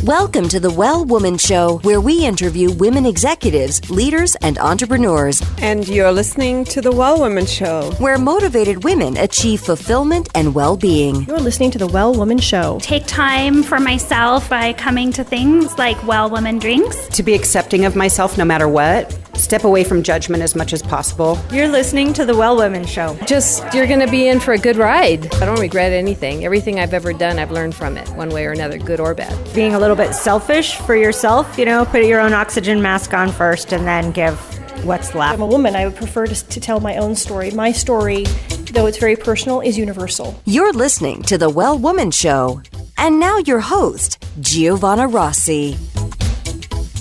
Welcome to the Well Woman Show, where we interview women executives, leaders, and entrepreneurs. And you're listening to the Well Woman Show, where motivated women achieve fulfillment and well-being. You're listening to the Well Woman Show. Take time for myself by coming to things like Well Woman Drinks. To be accepting of myself no matter what. Step away from judgment as much as possible. You're listening to the Well Woman Show. You're going to be in for a good ride. I don't regret anything. Everything I've ever done, I've learned from it, one way or another, good or bad. Being a little bit selfish for yourself, put your own oxygen mask on first and then give what's left. I'm a woman. I would prefer to tell my own story. My story, though it's very personal, is universal. You're listening to the Well Woman Show. And now your host, Giovanna Rossi.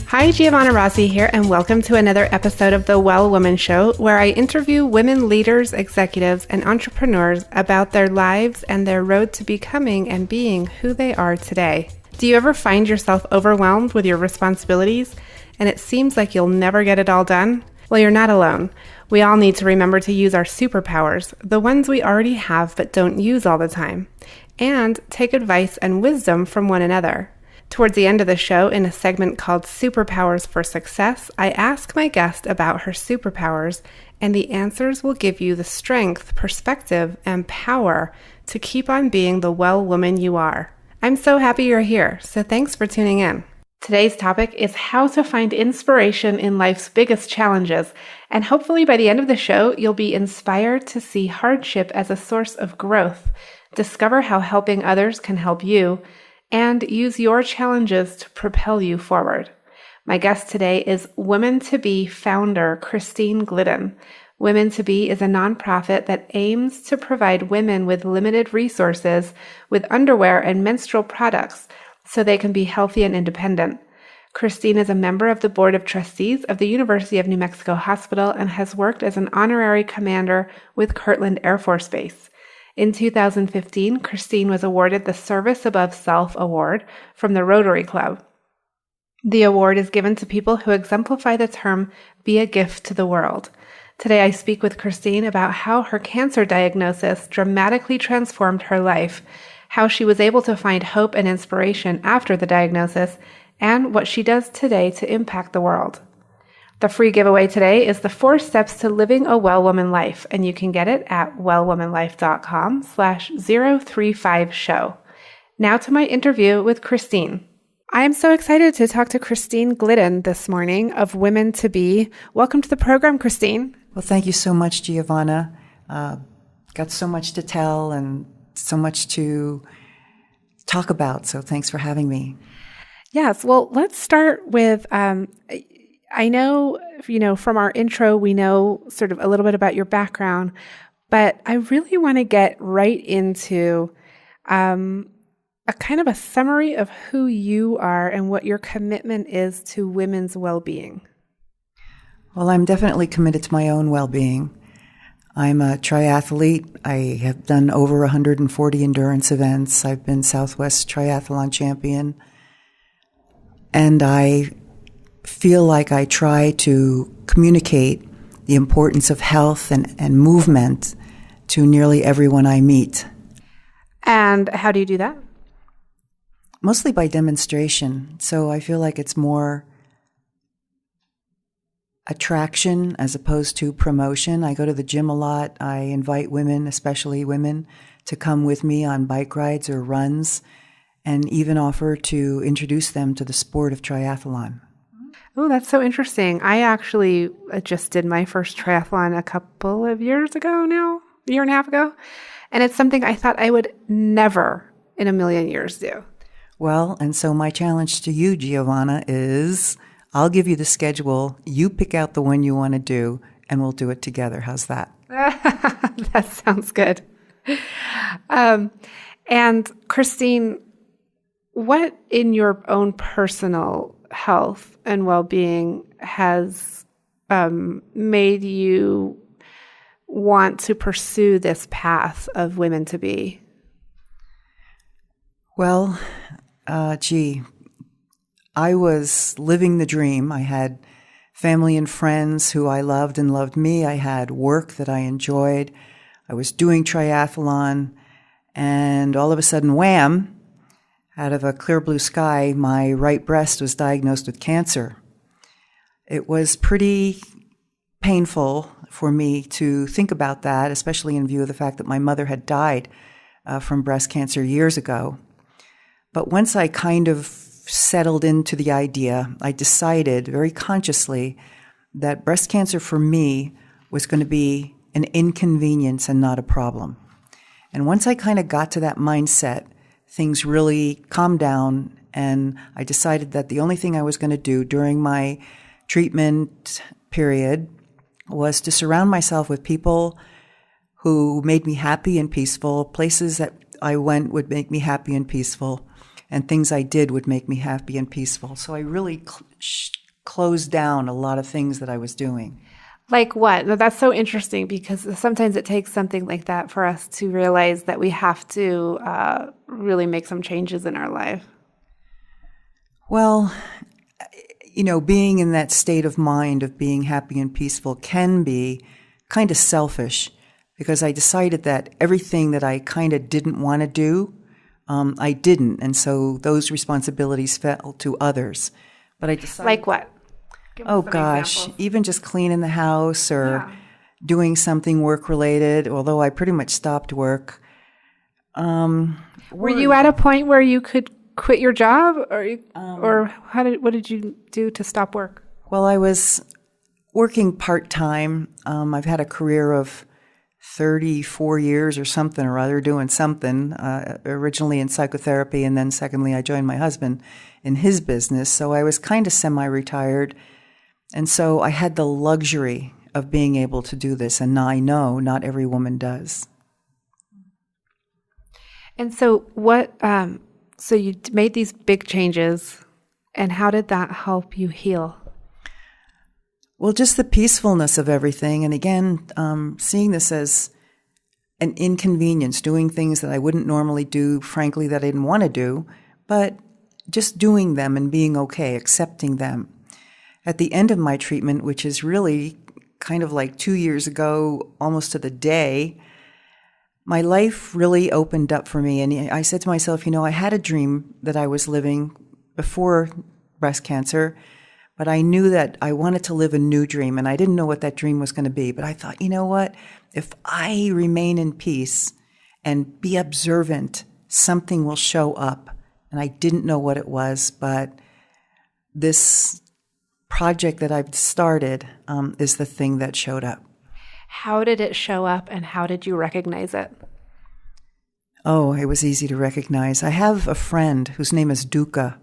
Hi, Giovanna Rossi here, and welcome to another episode of The Well Woman Show, where I interview women leaders, executives, and entrepreneurs about their lives and their road to becoming and being who they are today. Do you ever find yourself overwhelmed with your responsibilities, and it seems like you'll never get it all done? Well, you're not alone. We all need to remember to use our superpowers, the ones we already have but don't use all the time, and take advice and wisdom from one another. Towards the end of the show, in a segment called Superpowers for Success, I ask my guest about her superpowers, and the answers will give you the strength, perspective, and power to keep on being the well woman you are. I'm so happy you're here, so thanks for tuning in. Today's topic is how to find inspiration in life's biggest challenges, and hopefully by the end of the show, you'll be inspired to see hardship as a source of growth, discover how helping others can help you, and use your challenges to propel you forward. My guest today is Women to Be founder Christine Glidden. Women to Be is a nonprofit that aims to provide women with limited resources with underwear and menstrual products so they can be healthy and independent. Christine is a member of the Board of Trustees of the University of New Mexico Hospital and has worked as an honorary commander with Kirtland Air Force Base. In 2015, Christine was awarded the Service Above Self Award from the Rotary Club. The award is given to people who exemplify the term, be a gift to the world. Today I speak with Christine about how her cancer diagnosis dramatically transformed her life, how she was able to find hope and inspiration after the diagnosis, and what she does today to impact the world. The free giveaway today is the 4 steps to living a well woman life, and you can get it at wellwomanlife.com/035show. Now to my interview with Christine. I am so excited to talk to Christine Glidden this morning of Women to Be. Welcome to the program, Christine. Well, thank you so much, Giovanna. Got so much to tell and so much to talk about, so thanks for having me. Yes, well, let's start with I know, from our intro, we know sort of a little bit about your background, but I really want to get right into a kind of a summary of who you are and what your commitment is to women's well-being. Well, I'm definitely committed to my own well-being. I'm a triathlete. I have done over 140 endurance events. I've been Southwest Triathlon champion, and I feel like I try to communicate the importance of health and movement to nearly everyone I meet. And how do you do that? Mostly by demonstration. So I feel like it's more attraction as opposed to promotion. I go to the gym a lot. I invite women, especially women, to come with me on bike rides or runs, and even offer to introduce them to the sport of triathlon. Oh, that's so interesting. I actually just did my first triathlon a couple of years ago now, a year and a half ago. And it's something I thought I would never in a million years do. Well, and so my challenge to you, Giovanna, is I'll give you the schedule. You pick out the one you want to do, and we'll do it together. How's that? That sounds good. And Christine, what in your own personal health and well-being has made you want to pursue this path of Women to Be? Well, I was living the dream. I had family and friends who I loved and loved me. I had work that I enjoyed. I was doing triathlon, and all of a sudden, wham, out of a clear blue sky, my right breast was diagnosed with cancer. It was pretty painful for me to think about that, especially in view of the fact that my mother had died from breast cancer years ago. But once I kind of settled into the idea, I decided very consciously that breast cancer for me was going to be an inconvenience and not a problem. And once I kind of got to that mindset, things really calmed down, and I decided that the only thing I was going to do during my treatment period was to surround myself with people who made me happy and peaceful, places that I went would make me happy and peaceful, and things I did would make me happy and peaceful. So I really closed down a lot of things that I was doing. Like what? Now, that's so interesting because sometimes it takes something like that for us to realize that we have to really make some changes in our life. Well, being in that state of mind of being happy and peaceful can be kind of selfish, because I decided that everything that I kind of didn't want to do, I didn't. And so those responsibilities fell to others. But I decided... Like what? Oh, gosh, examples. Even just cleaning the house or doing something work-related, although I pretty much stopped work. Were you at a point where you could quit your job, or what did you do to stop work? Well, I was working part-time. I've had a career of 34 years or something or other doing something, originally in psychotherapy, and then secondly, I joined my husband in his business. So I was kind of semi-retired. And so I had the luxury of being able to do this, and I know not every woman does. And so so you made these big changes, and how did that help you heal? Well, just the peacefulness of everything. And again, seeing this as an inconvenience, doing things that I wouldn't normally do, frankly, that I didn't want to do, but just doing them and being okay, accepting them. At the end of my treatment, which is really kind of like 2 years ago, almost to the day, my life really opened up for me. And I said to myself, I had a dream that I was living before breast cancer, but I knew that I wanted to live a new dream, and I didn't know what that dream was going to be. But I thought, you know what? If I remain in peace and be observant, something will show up. And I didn't know what it was, but this project that I've started is the thing that showed up. How did it show up, and how did you recognize it? Oh, it was easy to recognize. I have a friend whose name is Duka.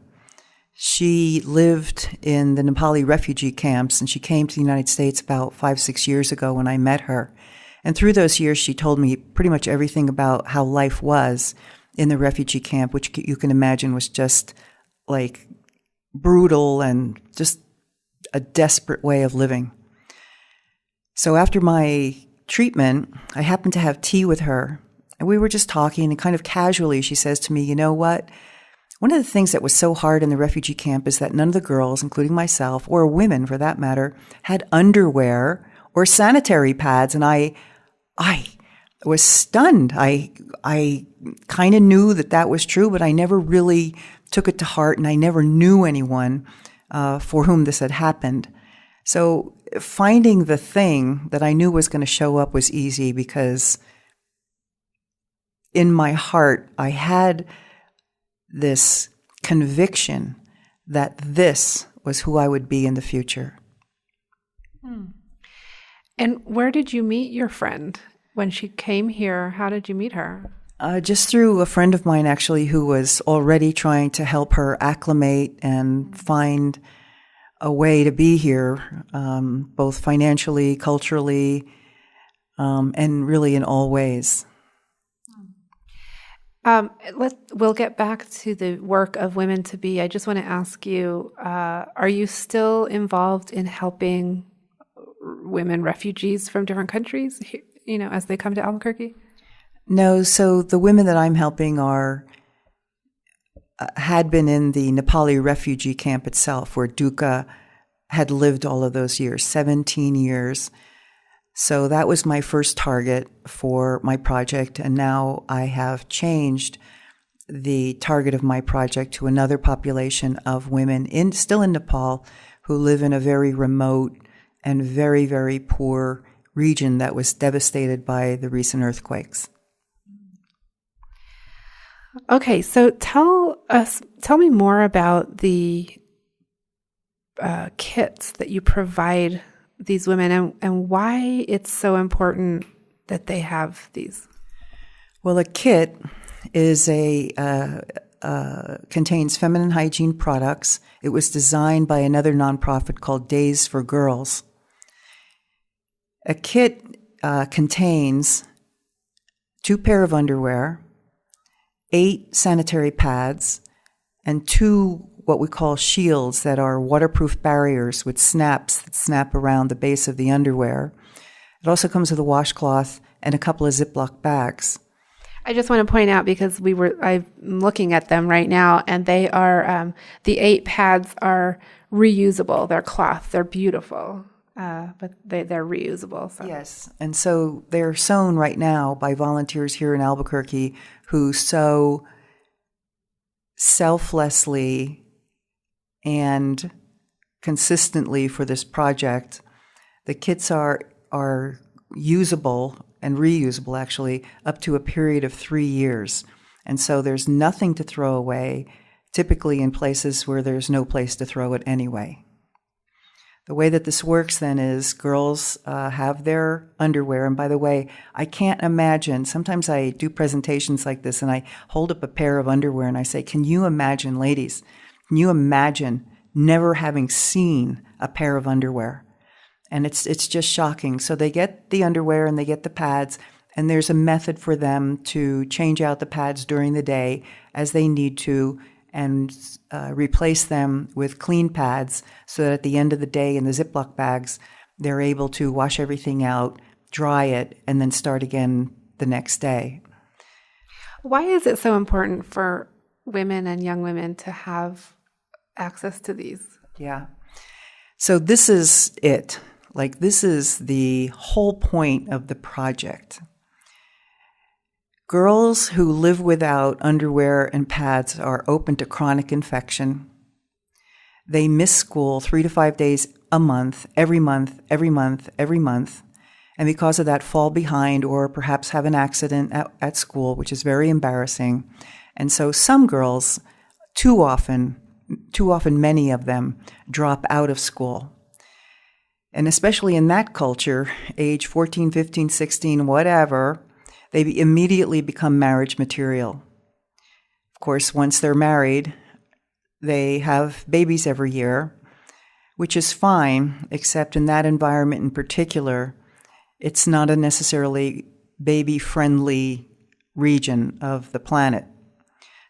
She lived in the Nepali refugee camps, and she came to the United States about 5-6 years ago when I met her. And through those years, she told me pretty much everything about how life was in the refugee camp, which you can imagine was just like brutal and just a desperate way of living. So after my treatment, I happened to have tea with her, and we were just talking, and kind of casually she says to me, you know what? One of the things that was so hard in the refugee camp is that none of the girls, including myself, or women for that matter, had underwear or sanitary pads, and I was stunned. I kind of knew that was true, but I never really took it to heart, and I never knew anyone for whom this had happened. So finding the thing that I knew was going to show up was easy, because in my heart, I had this conviction that this was who I would be in the future. And where did you meet your friend? When she came here, how did you meet her? Just through a friend of mine, actually, who was already trying to help her acclimate and find a way to be here, both financially, culturally, and really in all ways. We'll get back to the work of Women to Be. I just want to ask you, are you still involved in helping women refugees from different countries, as they come to Albuquerque? No, so the women that I'm helping had been in the Nepali refugee camp itself, where Duka had lived all of those years, 17 years. So that was my first target for my project, and now I have changed the target of my project to another population of women still in Nepal who live in a very remote and very, very poor region that was devastated by the recent earthquakes. Okay, so tell me more about the kits that you provide these women and why it's so important that they have these. Well, a kit is contains feminine hygiene products. It was designed by another nonprofit called Days for Girls. A kit contains 2 pair of underwear, 8 sanitary pads, and 2 what we call shields that are waterproof barriers with snaps that snap around the base of the underwear. It also comes with a washcloth and a couple of Ziploc bags. I just want to point out because I'm looking at them right now, and they are the 8 pads are reusable. They're cloth. They're beautiful, but they're reusable. So. Yes, and so they're sewn right now by volunteers here in Albuquerque who sew selflessly and consistently for this project. The kits are usable and reusable, actually, up to a period of 3 years. And so there's nothing to throw away, typically in places where there's no place to throw it anyway. The way that this works then is girls have their underwear. And by the way, I can't imagine, sometimes I do presentations like this and I hold up a pair of underwear and I say, can you imagine, ladies, can you imagine never having seen a pair of underwear? And it's just shocking. So they get the underwear and they get the pads, and there's a method for them to change out the pads during the day as they need to and replace them with clean pads so that at the end of the day in the Ziploc bags, they're able to wash everything out, dry it, and then start again the next day. Why is it so important for women and young women to have access to these? Yeah. So this is it. Like, this is the whole point of the project. Girls who live without underwear and pads are open to chronic infection. They miss school 3 to 5 days a month, every month, every month, every month, and because of that fall behind or perhaps have an accident at school, which is very embarrassing. And so some girls, too often many of them, drop out of school. And especially in that culture, age 14, 15, 16, whatever, they immediately become marriage material. Of course, once they're married, they have babies every year, which is fine, except in that environment in particular, it's not a necessarily baby-friendly region of the planet.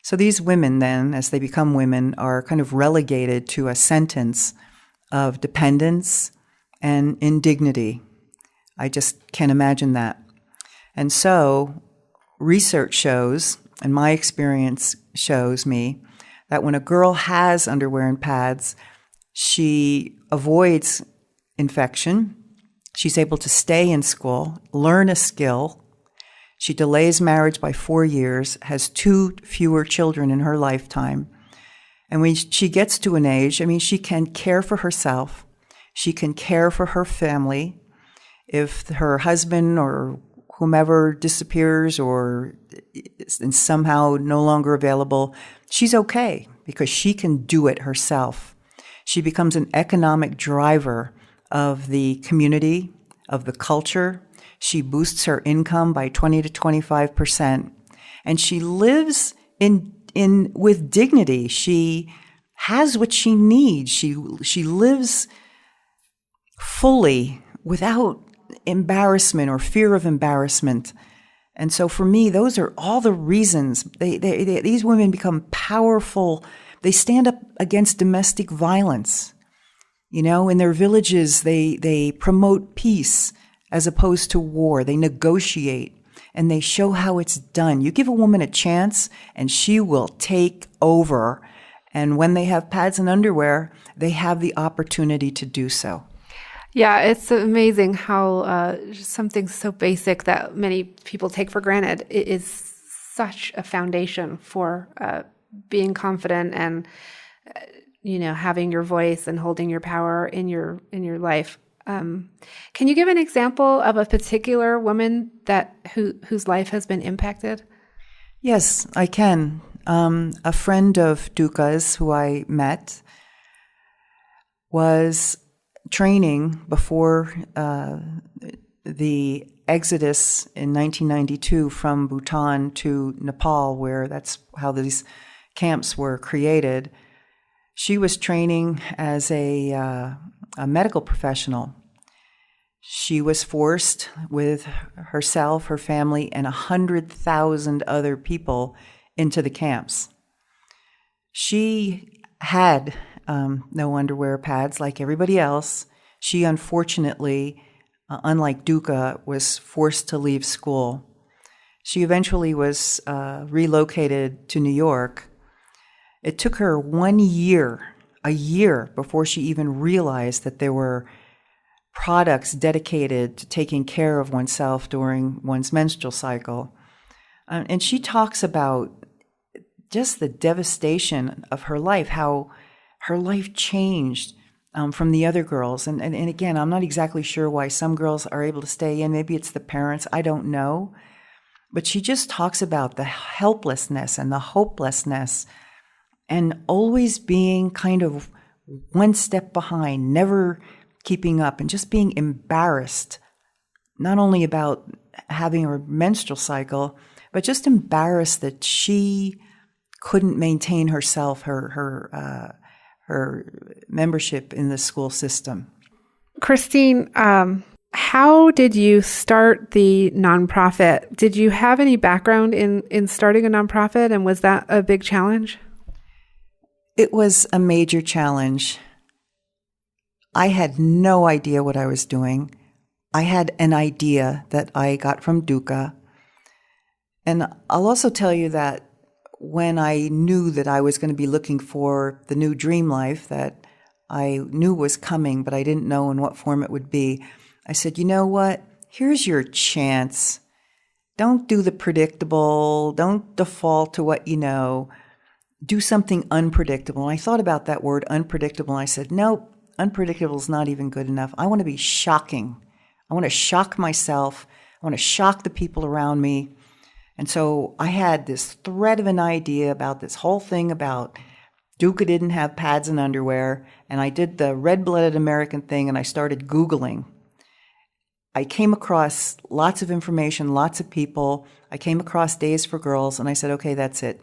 So these women then, as they become women, are kind of relegated to a sentence of dependence and indignity. I just can't imagine that. And so research shows, and my experience shows me, that when a girl has underwear and pads, she avoids infection, she's able to stay in school, learn a skill, she delays marriage by 4 years, has 2 fewer children in her lifetime. And when she gets to an age, she can care for herself, she can care for her family. If her husband or whomever disappears or is somehow no longer available, she's okay because she can do it herself. She becomes an economic driver of the community, of the culture. She boosts her income by 20 to 25%. And she lives with dignity. She has what she needs. She lives fully without embarrassment or fear of embarrassment. And so for me, those are all the reasons these women become powerful. They stand up against domestic violence. In their villages, they promote peace as opposed to war. They negotiate and they show how it's done. You give a woman a chance and she will take over. And when they have pads and underwear, they have the opportunity to do so. Yeah, it's amazing how something so basic that many people take for granted is such a foundation for being confident and having your voice and holding your power in your life. Can you give an example of a particular woman whose life has been impacted? Yes, I can. A friend of Duka's who I met was training before the exodus in 1992 from Bhutan to Nepal, where that's how these camps were created. She was training as a medical professional. She was forced with herself, her family, and 100,000 other people into the camps. She had no underwear pads like everybody else. She unfortunately, unlike Duka, was forced to leave school. She eventually was relocated to New York. It took her a year before she even realized that there were products dedicated to taking care of oneself during one's menstrual cycle. And she talks about just the devastation of her life, how her life changed from the other girls. And again, I'm not exactly sure why some girls are able to stay in. Maybe it's the parents. I don't know. But she just talks about the helplessness and the hopelessness and always being kind of one step behind, never keeping up, and just being embarrassed, not only about having her menstrual cycle, but just embarrassed that she couldn't maintain herself, her membership in the school system. Christine, how did you start the nonprofit? Did you have any background in starting a nonprofit, and was that a big challenge? It was a major challenge. I had no idea what I was doing. I had an idea that I got from Duka. And I'll also tell you that when I knew that I was going to be looking for the new dream life that I knew was coming, but I didn't know in what form it would be, I said, you know what? Here's your chance. Don't do the predictable. Don't default to what you know. Do something unpredictable. And I thought about that word unpredictable, and I said, nope, unpredictable is not even good enough. I want to be shocking. I want to shock myself. I want to shock the people around me. And so I had this thread of an idea about this whole thing about Duka didn't have pads and underwear, and I did the red-blooded American thing, and I started Googling. I came across lots of information, lots of people. I came across Days for Girls, and I said, okay, that's it.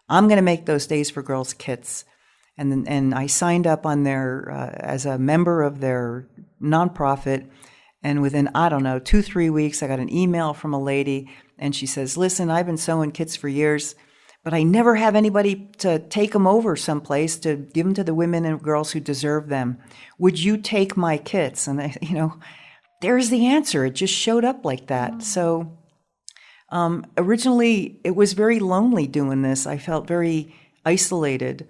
I'm going to make those Days for Girls kits. And I signed up on their as a member of their nonprofit, and within, 2-3 weeks, I got an email from a lady, and she says, listen, I've been sewing kits for years, but I never have anybody to take them over someplace to give them to the women and girls who deserve them. Would you take my kits? And, there's the answer. It just showed up like that. So originally, it was very lonely doing this. I felt very isolated.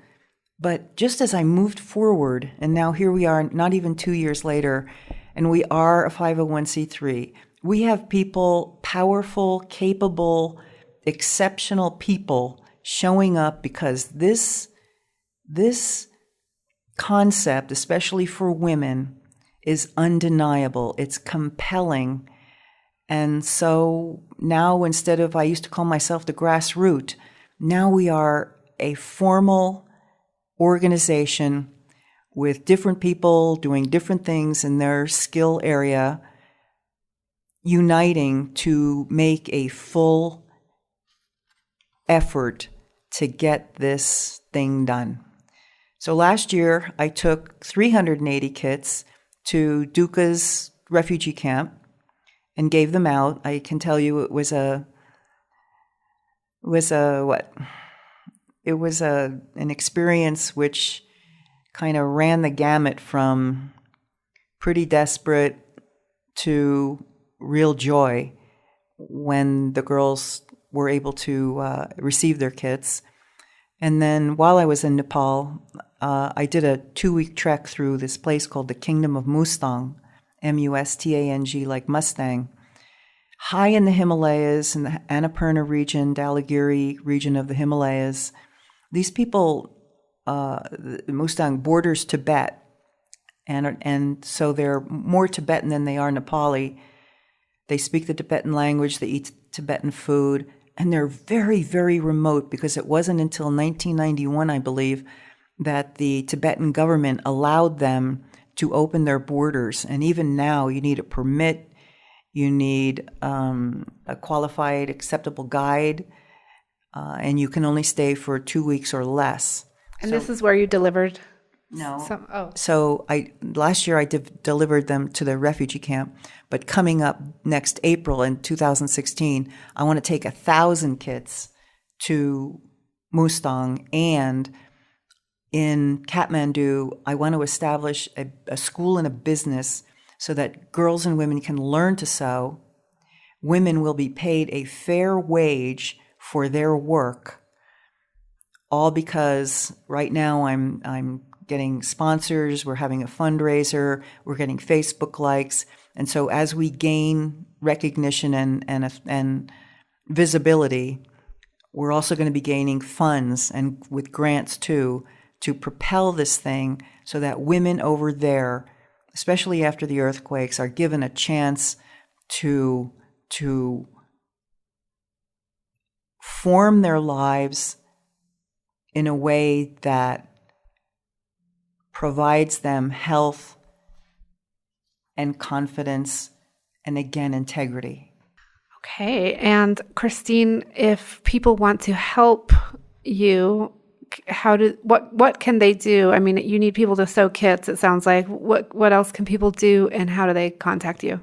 But just as I moved forward, and now here we are, not even 2 years later, and we are a 501c3. We have people, powerful, capable, exceptional people showing up because this concept, especially for women, is undeniable. It's compelling. And so now, instead of, I used to call myself the grassroots, now we are a formal organization with different people doing different things in their skill area, uniting to make a full effort to get this thing done. So last year, I took 380 kits to Duka's refugee camp and gave them out. I can tell you it was an experience which kind of ran the gamut from pretty desperate to real joy when the girls were able to receive their kits. And then while I was in Nepal, I did a 2-week trek through this place called the Kingdom of Mustang, Mustang, like Mustang. high in the Himalayas, in the Annapurna region, Dhaulagiri region of the Himalayas. These people, Mustang borders Tibet, and so they're more Tibetan than they are Nepali. They speak the Tibetan language, they eat Tibetan food, and they're very, very remote because it wasn't until 1991, I believe, that the Tibetan government allowed them to open their borders. And even now, you need a permit, you need a qualified, acceptable guide, and you can only stay for 2 weeks or less. And this is where you delivered? No. So last year I delivered them to the refugee camp, but coming up next April in 2016, I want to take 1,000 kids to Mustang, and in Kathmandu, I want to establish a school and a business so that girls and women can learn to sew. Women will be paid a fair wage for their work, all because right now I'm getting sponsors, we're having a fundraiser, we're getting Facebook likes. And so as we gain recognition and visibility, we're also going to be gaining funds and with grants too, to propel this thing so that women over there, especially after the earthquakes, are given a chance to form their lives in a way that provides them health and confidence and, again, integrity. Okay. And Christine, if people want to help you, what can they do? I mean, you need people to sew kits, it sounds like. What else can people do, and how do they contact you?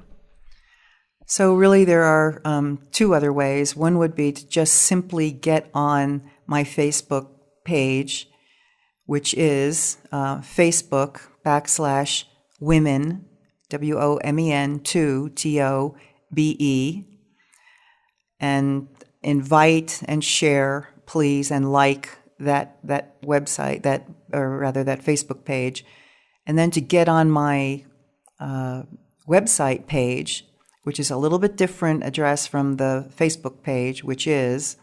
So really there are 2 other ways. One would be to just simply get on my Facebook page, which is Facebook.com/women, WOMEN 2 TOBE, and invite and share, please, and like that website, that Facebook page, and then to get on my website page, which is a little bit different address from the Facebook page, which is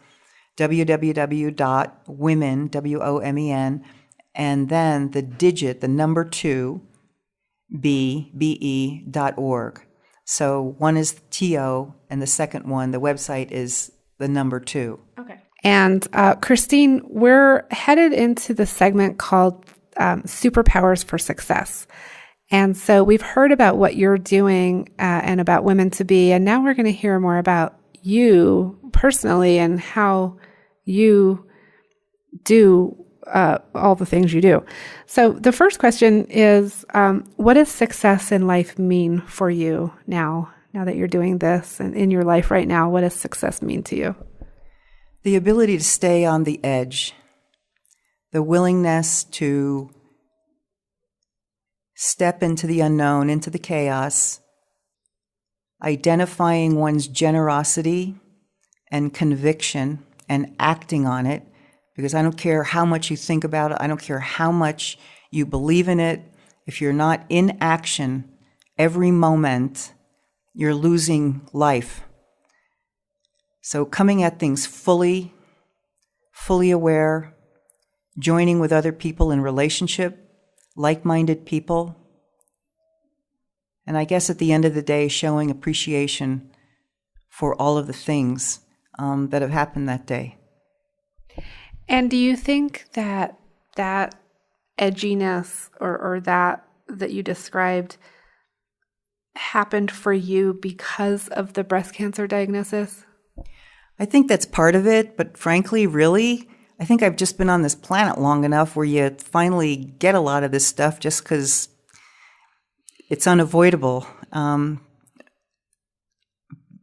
www.women, WOMEN, and then the number 2, be.org. So one is TO, and the second one, the website, is the number 2. Okay. And Christine, we're headed into the segment called Superpowers for Success. And so we've heard about what you're doing and about Women to Be, and now we're going to hear more about you personally and how you do all the things you do. So the first question is, what does success in life mean for you now that you're doing this and in your life right now? What does success mean to you? The ability to stay on the edge, the willingness to step into the unknown, into the chaos, identifying one's generosity and conviction and acting on it, because I don't care how much you think about it, I don't care how much you believe in it, if you're not in action every moment, you're losing life. So coming at things fully aware, joining with other people in relationship, like-minded people, and I guess at the end of the day, showing appreciation for all of the things that have happened that day. And do you think that edginess or that you described happened for you because of the breast cancer diagnosis? I think that's part of it, but frankly, really, I think I've just been on this planet long enough where you finally get a lot of this stuff just because it's unavoidable.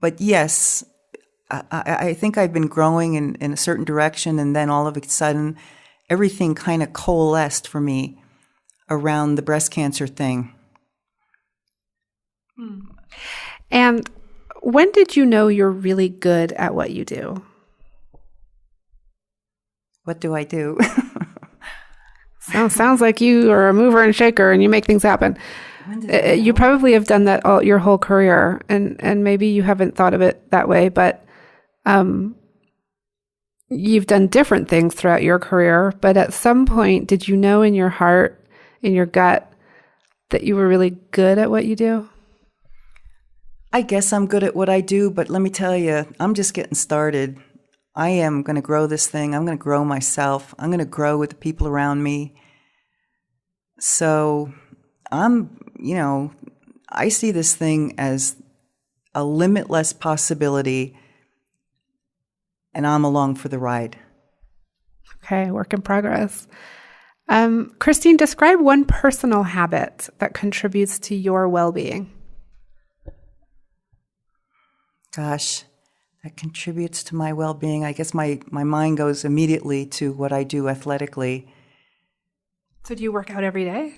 But yes, I think I've been growing in a certain direction, and then all of a sudden, everything kind of coalesced for me around the breast cancer thing. And when did you know you're really good at what you do? What do I do? Sounds like you are a mover and shaker and you make things happen. You probably have done that all your whole career, and maybe you haven't thought of it that way, but you've done different things throughout your career. But at some point, did you know in your heart, in your gut, that you were really good at what you do? I guess I'm good at what I do, but let me tell you, I'm just getting started. I am going to grow this thing. I'm going to grow myself. I'm going to grow with the people around me. So I see this thing as a limitless possibility, and I'm along for the ride. Okay, work in progress. Christine, describe one personal habit that contributes to your well-being. Gosh, that contributes to my well-being. I guess my mind goes immediately to what I do athletically. So do you work out every day?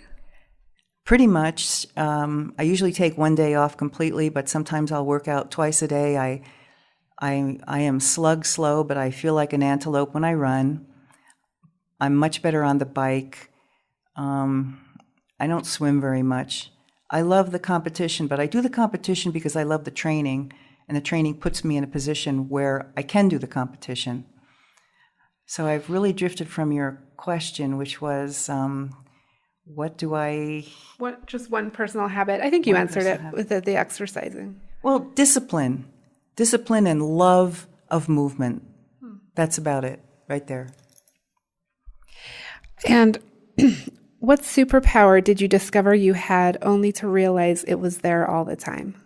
Pretty much. I usually take one day off completely, but sometimes I'll work out twice a day. I am slug slow, but I feel like an antelope when I run. I'm much better on the bike. I don't swim very much. I love the competition, but I do the competition because I love the training, and the training puts me in a position where I can do the competition. So I've really drifted from your question, which was, just one personal habit? I think you answered it with the exercising. Well, discipline and love of movement. That's about it right there. And what superpower did you discover you had only to realize it was there all the time?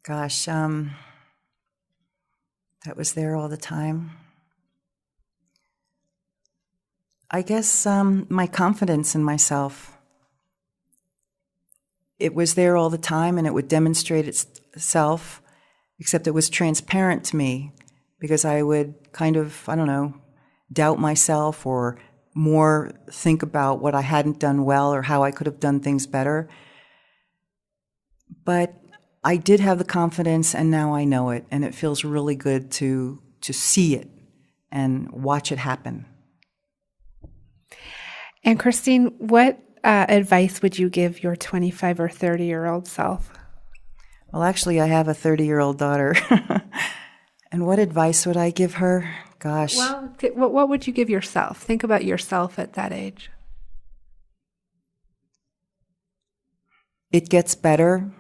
Gosh, that was there all the time. I guess my confidence in myself. It was there all the time, and it would demonstrate itself, except it was transparent to me because I would kind of, doubt myself or more think about what I hadn't done well or how I could have done things better. But I did have the confidence, and now I know it, and it feels really good to see it and watch it happen. And Christine, what advice would you give your 25 or 30-year-old self? Well, actually, I have a 30-year-old daughter. And what advice would I give her? Gosh. Well, what would you give yourself? Think about yourself at that age. It gets better.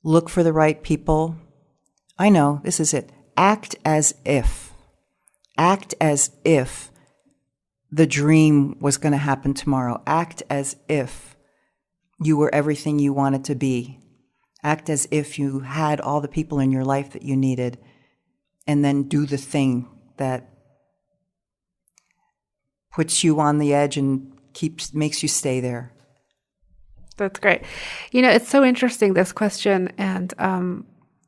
Look for the right people. I know, this is it. Act as if the dream was going to happen tomorrow. Act as if you were everything you wanted to be. Act as if you had all the people in your life that you needed, and then do the thing that puts you on the edge and makes you stay there. That's great. It's so interesting, this question, and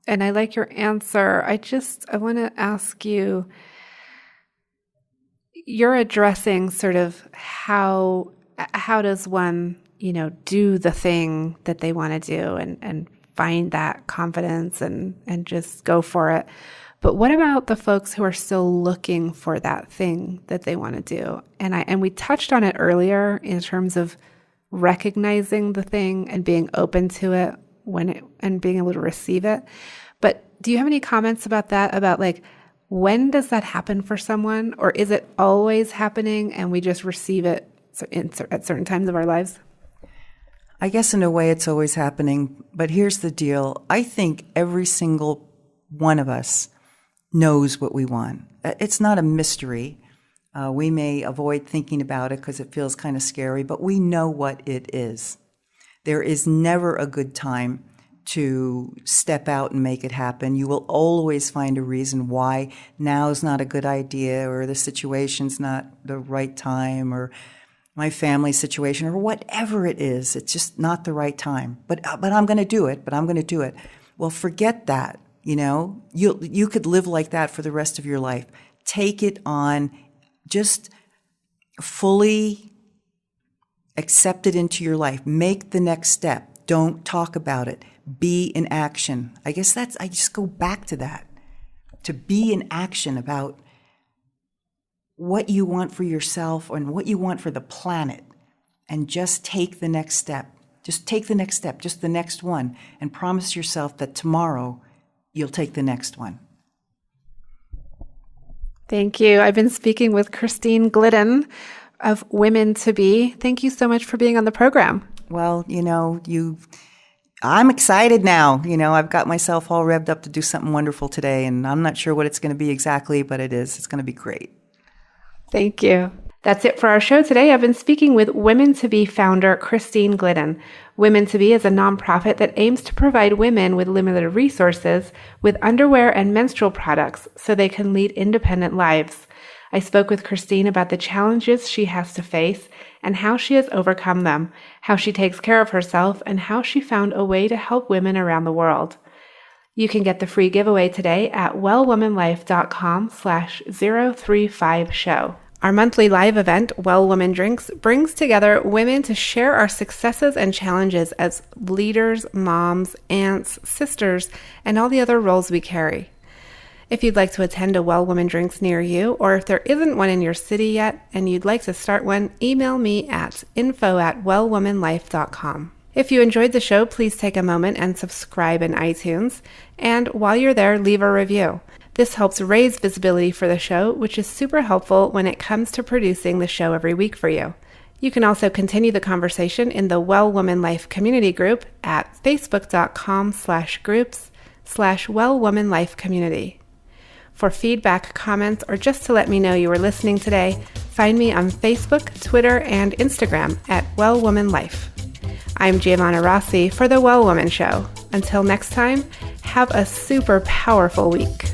I like your answer. I want to ask you, you're addressing sort of how does one, do the thing that they want to do and find that confidence and just go for it. But what about the folks who are still looking for that thing that they want to do? And we touched on it earlier in terms of recognizing the thing and being open to it and being able to receive it. But do you have any comments about that? About when does that happen for someone, or is it always happening and we just receive it at certain times of our lives? I guess in a way it's always happening, but here's the deal. I think every single one of us knows what we want. It's not a mystery. We may avoid thinking about it because it feels kind of scary, but we know what it is. There is never a good time to step out and make it happen. You will always find a reason why now's not a good idea, or the situation's not the right time, or my family situation, or whatever it is. It's just not the right time. But I'm going to do it. Well, forget that. You could live like that for the rest of your life. Take it on. Just fully accept it into your life. Make the next step. Don't talk about it. Be in action. I guess I just go back to that. To be in action about what you want for yourself and what you want for the planet, and just take the next step. Just take the next step, just the next one, and promise yourself that tomorrow you'll take the next one. Thank you. I've been speaking with Christine Glidden of Women to Be. Thank you so much for being on the program. Well, I'm excited now. I've got myself all revved up to do something wonderful today, and I'm not sure what it's going to be exactly, but it is. It's going to be great. Thank you. That's it for our show today. I've been speaking with Women to Be founder Christine Glidden. Women to Be is a nonprofit that aims to provide women with limited resources with underwear and menstrual products so they can lead independent lives. I spoke with Christine about the challenges she has to face and how she has overcome them, how she takes care of herself, and how she found a way to help women around the world. You can get the free giveaway today at wellwomanlife.com/035show. Our monthly live event, Well Woman Drinks, brings together women to share our successes and challenges as leaders, moms, aunts, sisters, and all the other roles we carry. If you'd like to attend a Well Woman Drinks near you, or if there isn't one in your city yet and you'd like to start one, email me at info@wellwomanlife.com. If you enjoyed the show, please take a moment and subscribe in iTunes. And while you're there, leave a review. This helps raise visibility for the show, which is super helpful when it comes to producing the show every week for you. You can also continue the conversation in the Well Woman Life community group at facebook.com/groups/Well Woman Life community. For feedback, comments, or just to let me know you were listening today, find me on Facebook, Twitter, and Instagram at Well Woman Life. I'm Giovanna Rossi for The Well Woman Show. Until next time, have a super powerful week.